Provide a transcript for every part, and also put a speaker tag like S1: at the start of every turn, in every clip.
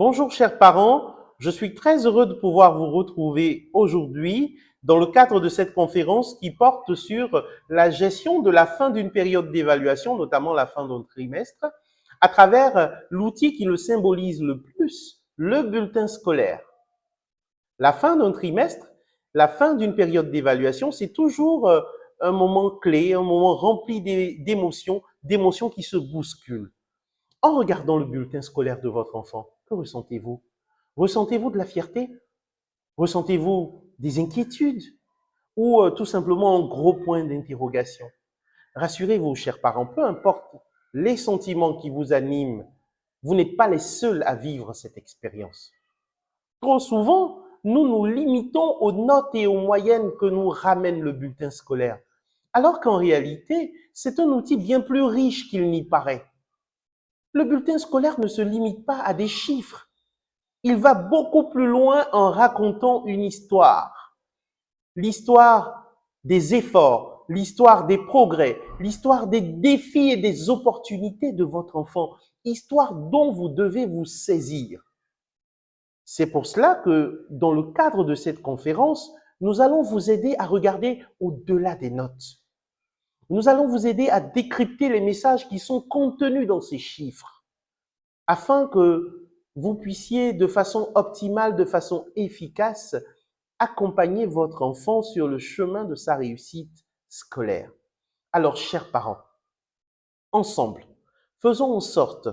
S1: Bonjour chers parents, je suis très heureux de pouvoir vous retrouver aujourd'hui dans le cadre de cette conférence qui porte sur la gestion de la fin d'une période d'évaluation, notamment la fin d'un trimestre, à travers l'outil qui le symbolise le plus, le bulletin scolaire. La fin d'un trimestre, la fin d'une période d'évaluation, c'est toujours un moment clé, un moment rempli d'émotions qui se bousculent. En regardant le bulletin scolaire de votre enfant, que ressentez-vous? Ressentez-vous de la fierté? Ressentez-vous des inquiétudes? Ou tout simplement un gros point d'interrogation? Rassurez-vous, chers parents, peu importe les sentiments qui vous animent, vous n'êtes pas les seuls à vivre cette expérience. Trop souvent, nous nous limitons aux notes et aux moyennes que nous ramène le bulletin scolaire, alors qu'en réalité, c'est un outil bien plus riche qu'il n'y paraît. Le bulletin scolaire ne se limite pas à des chiffres. Il va beaucoup plus loin en racontant une histoire. L'histoire des efforts, l'histoire des progrès, l'histoire des défis et des opportunités de votre enfant, histoire dont vous devez vous saisir. C'est pour cela que dans le cadre de cette conférence, nous allons vous aider à regarder au-delà des notes. Nous allons vous aider à décrypter les messages qui sont contenus dans ces chiffres, afin que vous puissiez de façon optimale, de façon efficace, accompagner votre enfant sur le chemin de sa réussite scolaire. Alors, chers parents, ensemble, faisons en sorte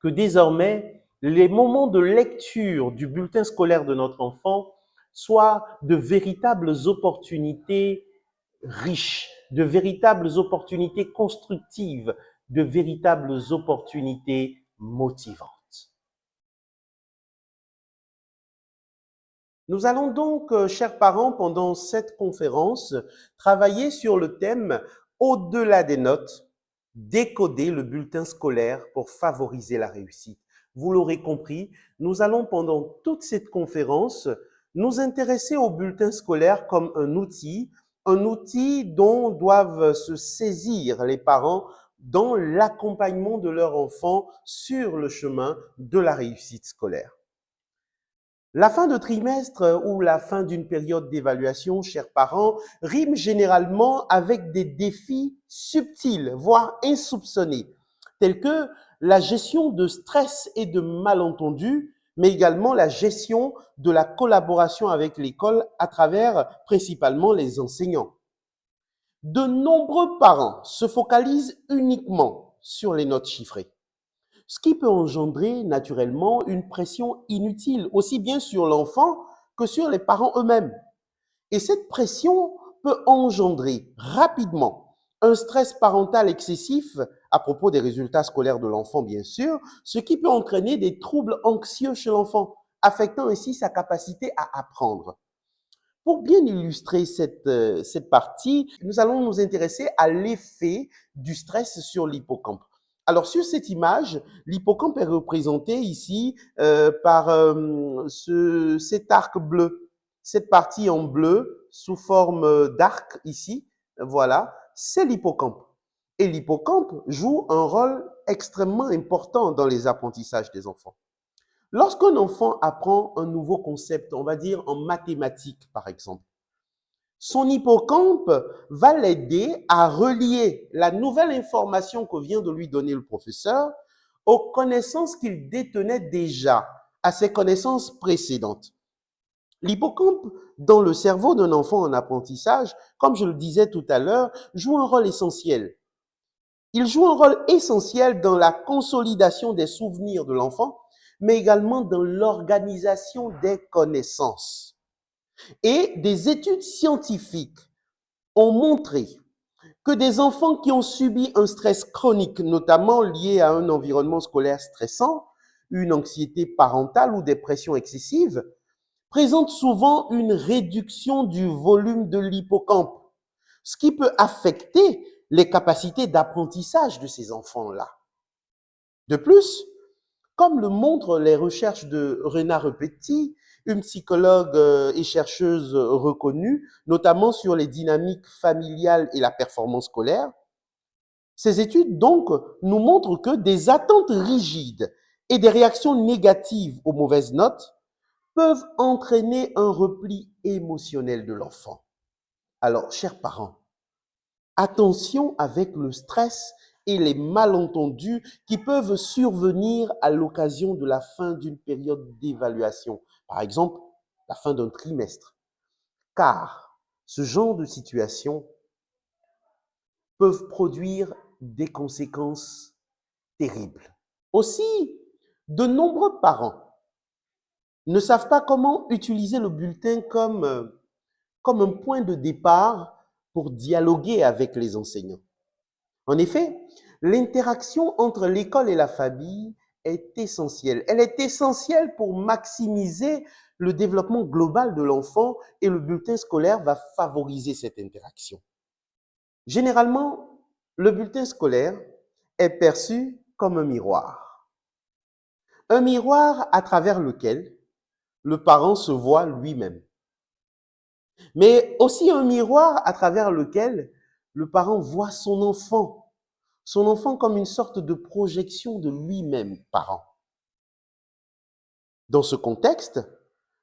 S1: que désormais, les moments de lecture du bulletin scolaire de notre enfant soient de véritables opportunités riches, de véritables opportunités constructives, de véritables opportunités motivantes. Nous allons donc, chers parents, pendant cette conférence, travailler sur le thème au-delà des notes, décoder le bulletin scolaire pour favoriser la réussite. Vous l'aurez compris, nous allons pendant toute cette conférence nous intéresser au bulletin scolaire comme un outil dont doivent se saisir les parents dans l'accompagnement de leur enfant sur le chemin de la réussite scolaire. La fin de trimestre ou la fin d'une période d'évaluation, chers parents, rime généralement avec des défis subtils, voire insoupçonnés, tels que la gestion de stress et de malentendus, mais également la gestion de la collaboration avec l'école à travers principalement les enseignants. De nombreux parents se focalisent uniquement sur les notes chiffrées, ce qui peut engendrer naturellement une pression inutile, aussi bien sur l'enfant que sur les parents eux-mêmes. Et cette pression peut engendrer rapidement un stress parental excessif à propos des résultats scolaires de l'enfant, bien sûr, ce qui peut entraîner des troubles anxieux chez l'enfant, affectant ainsi sa capacité à apprendre. Pour bien illustrer cette partie, nous allons nous intéresser à l'effet du stress sur l'hippocampe. Alors, sur cette image, l'hippocampe est représenté ici par cet arc bleu, cette partie en bleu sous forme d'arc ici, voilà, c'est l'hippocampe. Et l'hippocampe joue un rôle extrêmement important dans les apprentissages des enfants. Lorsqu'un enfant apprend un nouveau concept, on va dire en mathématiques par exemple, son hippocampe va l'aider à relier la nouvelle information que vient de lui donner le professeur aux connaissances qu'il détenait déjà, à ses connaissances précédentes. L'hippocampe, dans le cerveau d'un enfant en apprentissage, comme je le disais tout à l'heure, joue un rôle essentiel. Il joue un rôle essentiel dans la consolidation des souvenirs de l'enfant, mais également dans l'organisation des connaissances. Et des études scientifiques ont montré que des enfants qui ont subi un stress chronique, notamment lié à un environnement scolaire stressant, une anxiété parentale ou des pressions excessives, présentent souvent une réduction du volume de l'hippocampe, ce qui peut affecter les capacités d'apprentissage de ces enfants-là. De plus, comme le montrent les recherches de Rena Repetti, une psychologue et chercheuse reconnue, notamment sur les dynamiques familiales et la performance scolaire, ces études donc nous montrent que des attentes rigides et des réactions négatives aux mauvaises notes peuvent entraîner un repli émotionnel de l'enfant. Alors, chers parents, attention avec le stress et les malentendus qui peuvent survenir à l'occasion de la fin d'une période d'évaluation, par exemple la fin d'un trimestre, car ce genre de situation peuvent produire des conséquences terribles. Aussi, de nombreux parents ne savent pas comment utiliser le bulletin comme un point de départ pour dialoguer avec les enseignants. En effet, l'interaction entre l'école et la famille est essentielle. Elle est essentielle pour maximiser le développement global de l'enfant et le bulletin scolaire va favoriser cette interaction. Généralement, le bulletin scolaire est perçu comme un miroir. Un miroir à travers lequel le parent se voit lui-même. Mais aussi un miroir à travers lequel le parent voit son enfant comme une sorte de projection de lui-même, parent. Dans ce contexte,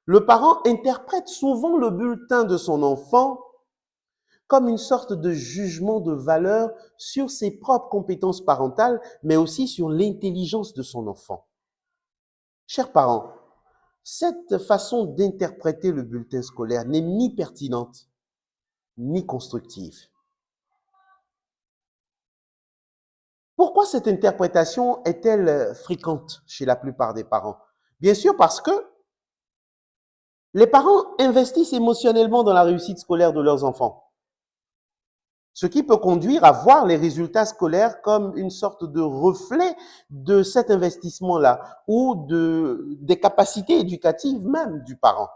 S1: le parent interprète souvent le bulletin de son enfant comme une sorte de jugement de valeur sur ses propres compétences parentales, mais aussi sur l'intelligence de son enfant. Chers parents, cette façon d'interpréter le bulletin scolaire n'est ni pertinente, ni constructive. Pourquoi cette interprétation est-elle fréquente chez la plupart des parents? Bien sûr parce que les parents investissent émotionnellement dans la réussite scolaire de leurs enfants, ce qui peut conduire à voir les résultats scolaires comme une sorte de reflet de cet investissement-là ou des capacités éducatives même du parent.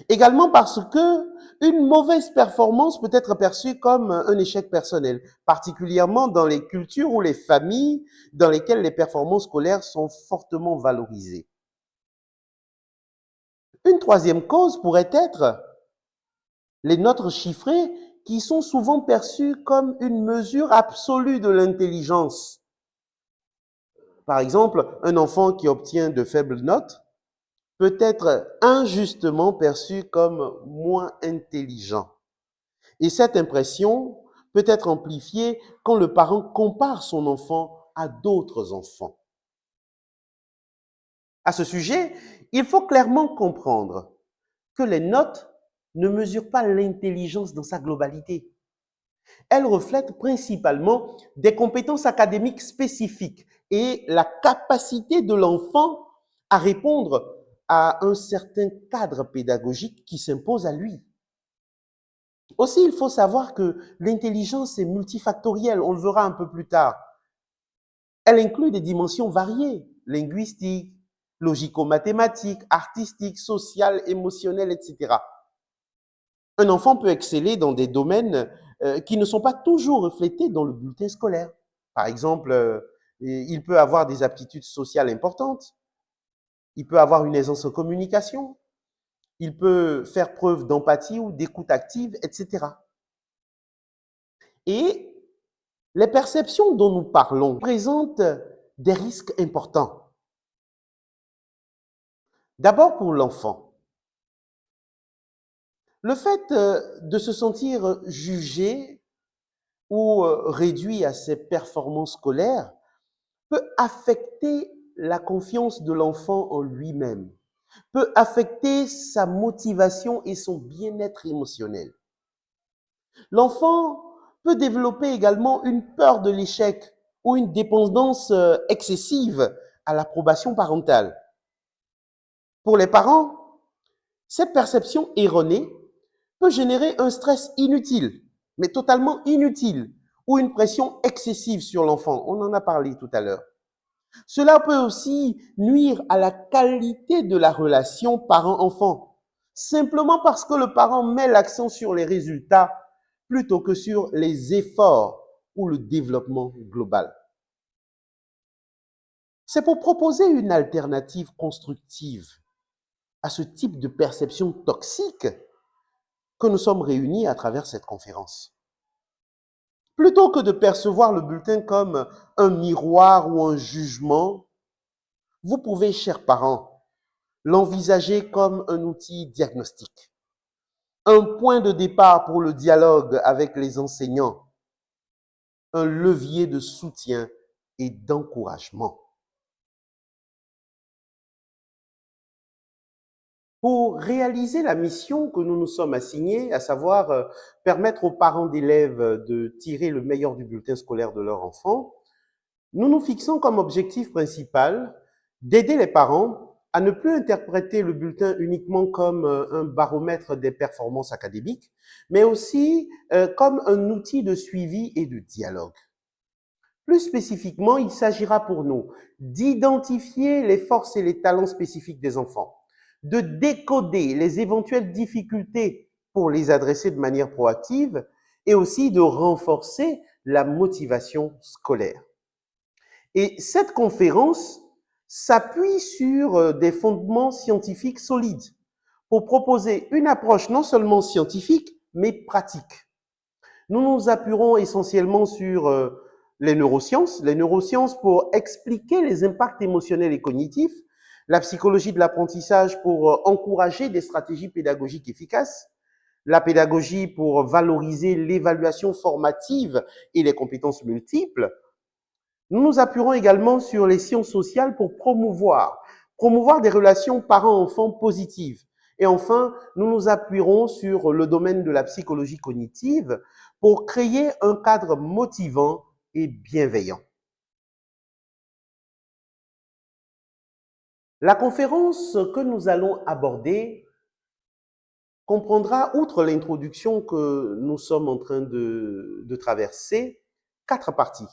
S1: Également parce que une mauvaise performance peut être perçue comme un échec personnel, particulièrement dans les cultures ou les familles dans lesquelles les performances scolaires sont fortement valorisées. Une troisième cause pourrait être les notes chiffrées qui sont souvent perçues comme une mesure absolue de l'intelligence. Par exemple, un enfant qui obtient de faibles notes peut être injustement perçu comme moins intelligent. Et cette impression peut être amplifiée quand le parent compare son enfant à d'autres enfants. À ce sujet, il faut clairement comprendre que les notes ne mesurent pas l'intelligence dans sa globalité. Elles reflètent principalement des compétences académiques spécifiques et la capacité de l'enfant à répondre à un certain cadre pédagogique qui s'impose à lui. Aussi, il faut savoir que l'intelligence est multifactorielle, on le verra un peu plus tard. Elle inclut des dimensions variées, linguistiques, logico-mathématiques, artistiques, sociales, émotionnelles, etc. Un enfant peut exceller dans des domaines qui ne sont pas toujours reflétés dans le bulletin scolaire. Par exemple, il peut avoir des aptitudes sociales importantes, il peut avoir une aisance en communication, il peut faire preuve d'empathie ou d'écoute active, etc. Et les perceptions dont nous parlons présentent des risques importants. D'abord pour l'enfant. Le fait de se sentir jugé ou réduit à ses performances scolaires peut affecter la confiance de l'enfant en lui-même, peut affecter sa motivation et son bien-être émotionnel. L'enfant peut développer également une peur de l'échec ou une dépendance excessive à l'approbation parentale. Pour les parents, cette perception erronée peut générer un stress inutile, mais totalement inutile, ou une pression excessive sur l'enfant. On en a parlé tout à l'heure. Cela peut aussi nuire à la qualité de la relation parent-enfant, simplement parce que le parent met l'accent sur les résultats plutôt que sur les efforts ou le développement global. C'est pour proposer une alternative constructive à ce type de perception toxique que nous sommes réunis à travers cette conférence. Plutôt que de percevoir le bulletin comme un miroir ou un jugement, vous pouvez, chers parents, l'envisager comme un outil diagnostique, un point de départ pour le dialogue avec les enseignants, un levier de soutien et d'encouragement. Pour réaliser la mission que nous nous sommes assignés, à savoir permettre aux parents d'élèves de tirer le meilleur du bulletin scolaire de leur enfant, nous nous fixons comme objectif principal d'aider les parents à ne plus interpréter le bulletin uniquement comme un baromètre des performances académiques, mais aussi comme un outil de suivi et de dialogue. Plus spécifiquement, il s'agira pour nous d'identifier les forces et les talents spécifiques des enfants, de décoder les éventuelles difficultés pour les adresser de manière proactive et aussi de renforcer la motivation scolaire. Et cette conférence s'appuie sur des fondements scientifiques solides pour proposer une approche non seulement scientifique, mais pratique. Nous nous appuierons essentiellement sur les neurosciences pour expliquer les impacts émotionnels et cognitifs, la psychologie de l'apprentissage pour encourager des stratégies pédagogiques efficaces, la pédagogie pour valoriser l'évaluation formative et les compétences multiples. Nous nous appuierons également sur les sciences sociales pour promouvoir des relations parents-enfants positives. Et enfin, nous nous appuierons sur le domaine de la psychologie cognitive pour créer un cadre motivant et bienveillant. La conférence que nous allons aborder comprendra, outre l'introduction que nous sommes en train de traverser, 4 parties.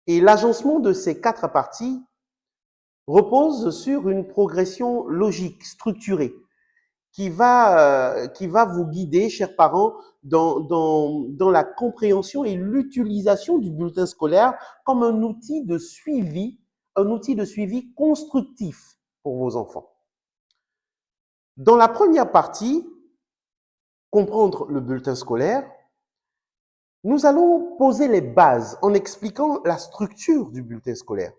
S1: Et l'agencement de ces 4 parties repose sur une progression logique, structurée, qui va vous guider, chers parents, dans la compréhension et l'utilisation du bulletin scolaire comme un outil de suivi constructif pour vos enfants. Dans la première partie, comprendre le bulletin scolaire, nous allons poser les bases en expliquant la structure du bulletin scolaire.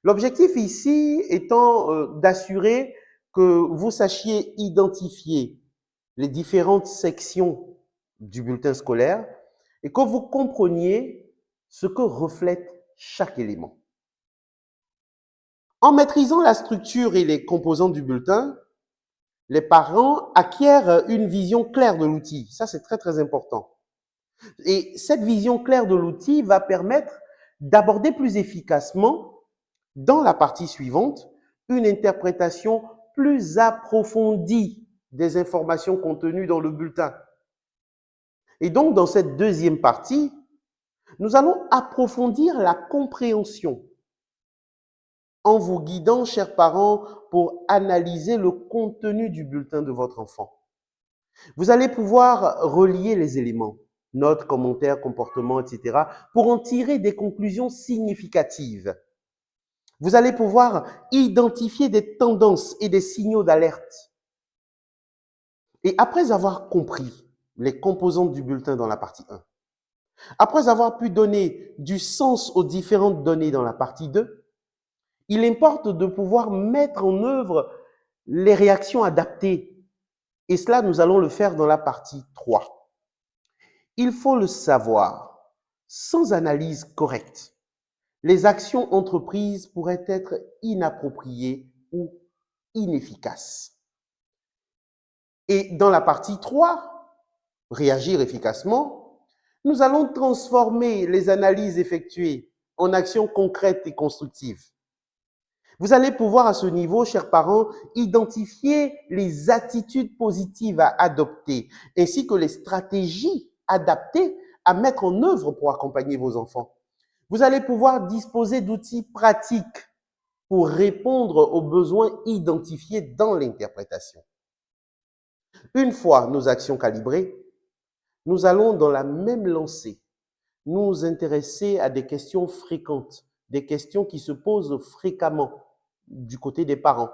S1: L'objectif ici étant d'assurer que vous sachiez identifier les différentes sections du bulletin scolaire et que vous compreniez ce que reflète chaque élément. En maîtrisant la structure et les composants du bulletin, les parents acquièrent une vision claire de l'outil. Ça, c'est très, très important. Et cette vision claire de l'outil va permettre d'aborder plus efficacement, dans la partie suivante, une interprétation plus approfondie des informations contenues dans le bulletin. Et donc, dans cette deuxième partie, nous allons approfondir la compréhension en vous guidant, chers parents, pour analyser le contenu du bulletin de votre enfant. Vous allez pouvoir relier les éléments, notes, commentaires, comportements, etc., pour en tirer des conclusions significatives. Vous allez pouvoir identifier des tendances et des signaux d'alerte. Et après avoir compris les composantes du bulletin dans la partie 1, après avoir pu donner du sens aux différentes données dans la partie 2, il importe de pouvoir mettre en œuvre les réactions adaptées. Et cela, nous allons le faire dans la partie 3. Il faut le savoir, sans analyse correcte, les actions entreprises pourraient être inappropriées ou inefficaces. Et dans la partie 3, réagir efficacement, nous allons transformer les analyses effectuées en actions concrètes et constructives. Vous allez pouvoir à ce niveau, chers parents, identifier les attitudes positives à adopter, ainsi que les stratégies adaptées à mettre en œuvre pour accompagner vos enfants. Vous allez pouvoir disposer d'outils pratiques pour répondre aux besoins identifiés dans l'interprétation. Une fois nos actions calibrées, nous allons dans la même lancée nous intéresser à des questions fréquentes, des questions qui se posent fréquemment du côté des parents.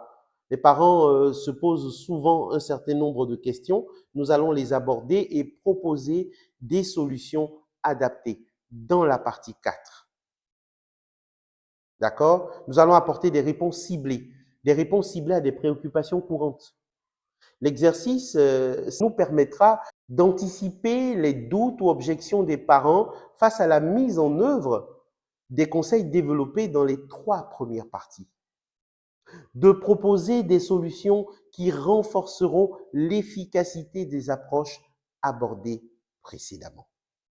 S1: Les parents se posent souvent un certain nombre de questions. Nous allons les aborder et proposer des solutions adaptées dans la partie 4. D'accord? Nous allons apporter des réponses ciblées à des préoccupations courantes. L'exercice nous permettra d'anticiper les doutes ou objections des parents face à la mise en œuvre des conseils développés dans les 3 premières parties, de proposer des solutions qui renforceront l'efficacité des approches abordées précédemment.